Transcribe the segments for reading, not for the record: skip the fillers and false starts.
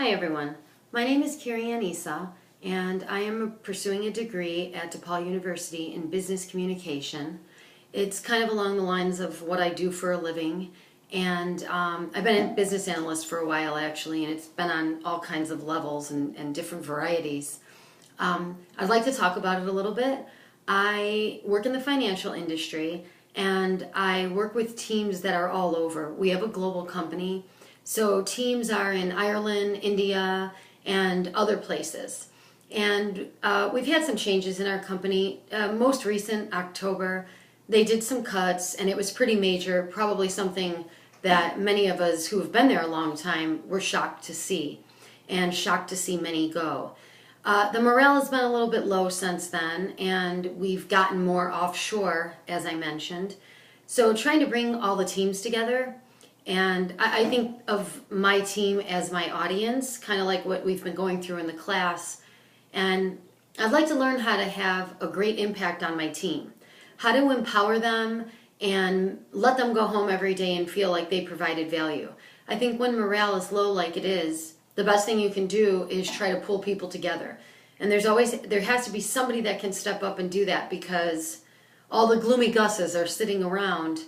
Hi everyone, my name is Carrie Ann Issa and I am pursuing a degree at DePaul University in Business Communication. It's kind of along the lines of what I do for a living, and I've been a business analyst for a while actually, and it's been on all kinds of levels and different varieties. I'd like to talk about it a little bit. I work in the financial industry and I work with teams that are all over. We have a global company. So teams are in Ireland, India, and other places. And we've had some changes in our company. Most recent, October, they did some cuts, and it was pretty major, probably something that many of us who have been there a long time were shocked to see, and shocked to see many go. The morale has been a little bit low since then, and we've gotten more offshore, as I mentioned. So trying to bring all the teams together. And I think of my team as my audience, kind of like what we've been going through in the class. And I'd like to learn how to have a great impact on my team, how to empower them and let them go home every day and feel like they provided value. I think when morale is low like it is, the best thing you can do is try to pull people together. And there has to be somebody that can step up and do that, because all the gloomy gusses are sitting around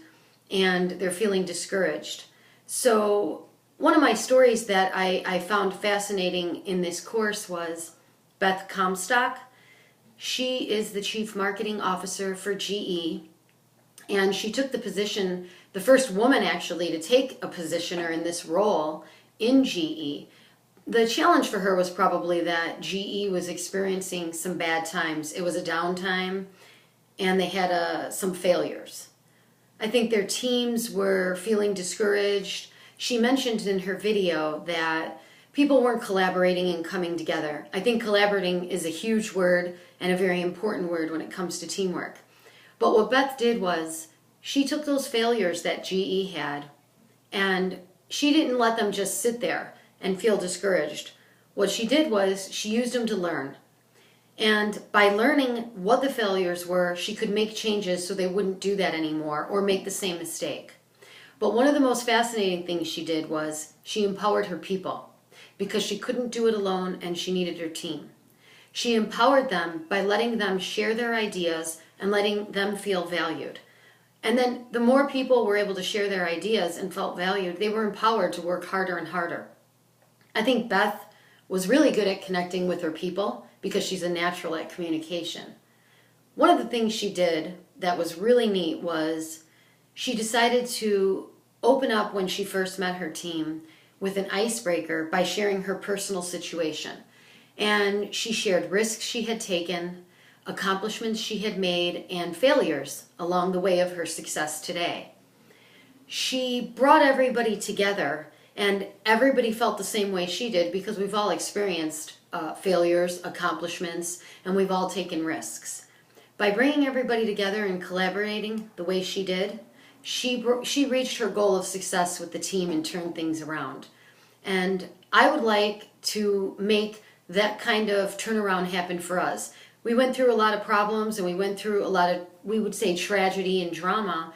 and they're feeling discouraged. So one of my stories that I found fascinating in this course was Beth Comstock. She is the Chief Marketing Officer for GE, and she took the position, the first woman actually to take a position or in this role in GE. The challenge for her was probably that GE was experiencing some bad times. It was a downtime, and they had some failures. I think their teams were feeling discouraged. She mentioned in her video that people weren't collaborating and coming together. I think collaborating is a huge word and a very important word when it comes to teamwork. But what Beth did was she took those failures that GE had, and she didn't let them just sit there and feel discouraged. What she did was she used them to learn. And by learning what the failures were, she could make changes so they wouldn't do that anymore or make the same mistake. But one of the most fascinating things she did was she empowered her people, because she couldn't do it alone and she needed her team. She empowered them by letting them share their ideas and letting them feel valued. And then the more people were able to share their ideas and felt valued, they were empowered to work harder and harder. I think Beth was really good at connecting with her people because she's a natural at communication. One of the things she did that was really neat was she decided to open up when she first met her team with an icebreaker by sharing her personal situation. And she shared risks she had taken, accomplishments she had made, and failures along the way of her success today. She brought everybody together, and everybody felt the same way she did, because we've all experienced failures, accomplishments, and we've all taken risks. By bringing everybody together and collaborating the way she did, she reached her goal of success with the team and turned things around. And I would like to make that kind of turnaround happen for us. We went through a lot of problems, and we went through a lot of, we would say, tragedy and drama.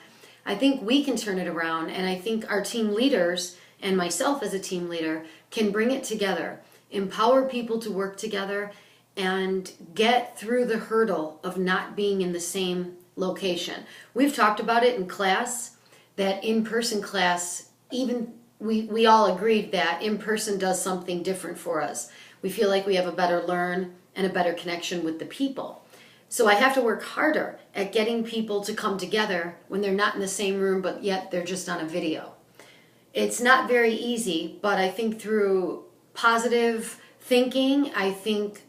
I think we can turn it around, and I think our team leaders and myself as a team leader can bring it together, empower people to work together, and get through the hurdle of not being in the same location. We've talked about it in class, that in-person class, even we all agreed that in-person does something different for us. We feel like we have a better learn and a better connection with the people. So I have to work harder at getting people to come together when they're not in the same room, but yet they're just on a video. It's not very easy, but I think through positive thinking, I think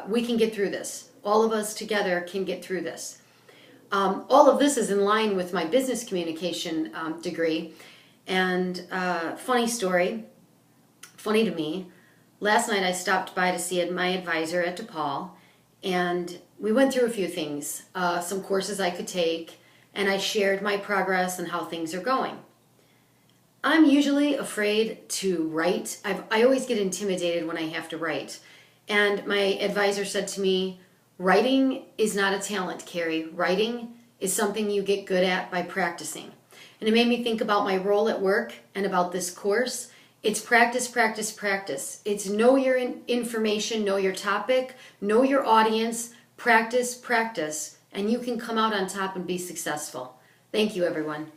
we can get through this. All of us together can get through this. All of this is in line with my business communication degree. And funny story, funny to me, last night I stopped by to see my advisor at DePaul, and we went through a few things, some courses I could take, and I shared my progress and how things are going. I'm usually afraid to write. I always get intimidated when I have to write. And my advisor said to me, writing is not a talent, Carrie. Writing is something you get good at by practicing. And it made me think about my role at work and about this course It's practice, practice, practice. It's know your information, know your topic, know your audience, practice, practice, and you can come out on top and be successful. Thank you, everyone.